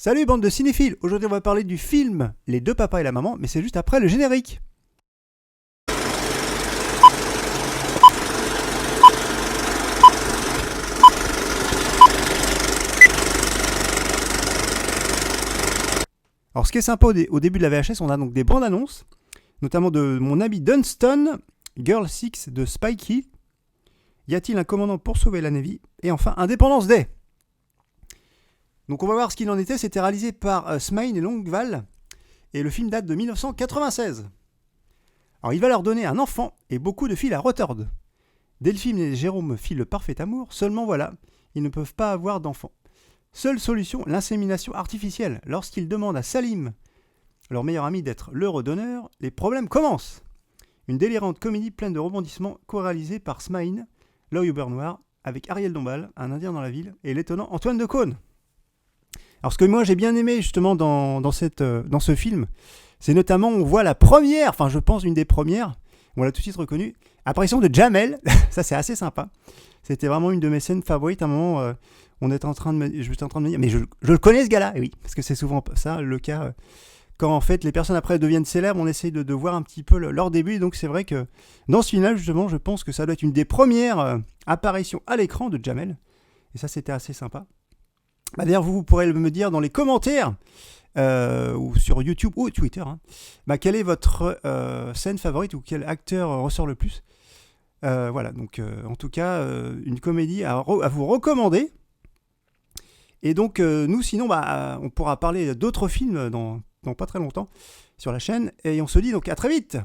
Salut bande de cinéphiles. Aujourd'hui on va parler du film Les deux papas et la maman, mais c'est juste après le générique. Alors ce qui est sympa au début de la VHS, on a donc des bandes annonces, notamment de mon ami Dunston, Girl 6 de Spikey, Y a-t-il un commandant pour sauver la Navy, et enfin Independence Day. Donc on va voir ce qu'il en était. C'était réalisé par Smain et Longval, et le film date de 1996. Alors il va leur donner un enfant et beaucoup de fil à retordre. Delphine et Jérôme filent le parfait amour, seulement voilà, ils ne peuvent pas avoir d'enfant. Seule solution, l'insémination artificielle. Lorsqu'ils demandent à Salim, leur meilleur ami, d'être l'heureux donneur, les problèmes commencent. Une délirante comédie pleine de rebondissements, co-réalisée par Smain, L'œil au beurre noir, avec Ariel Dombal, un indien dans la ville, et l'étonnant Antoine Decaune. Alors ce que moi j'ai bien aimé justement dans ce film, c'est notamment on voit la première, enfin je pense une des premières, on l'a tout de suite reconnue, apparition de Jamel. Ça c'est assez sympa. C'était vraiment une de mes scènes favorites. À un moment, je suis en train de me dire, mais je le connais ce gars-là. Et oui, parce que c'est souvent ça le cas. Quand en fait les personnes après deviennent célèbres, on essaye de voir un petit peu leur début. Et donc c'est vrai que dans ce film-là, justement, je pense que ça doit être une des premières apparitions à l'écran de Jamel. Et ça c'était assez sympa. D'ailleurs, vous pourrez me dire dans les commentaires, ou sur YouTube ou Twitter, quelle est votre scène favorite ou quel acteur ressort le plus. Voilà, donc en tout cas, une comédie à vous recommander. Et donc, nous, sinon, on pourra parler d'autres films dans pas très longtemps sur la chaîne. Et on se dit donc à très vite.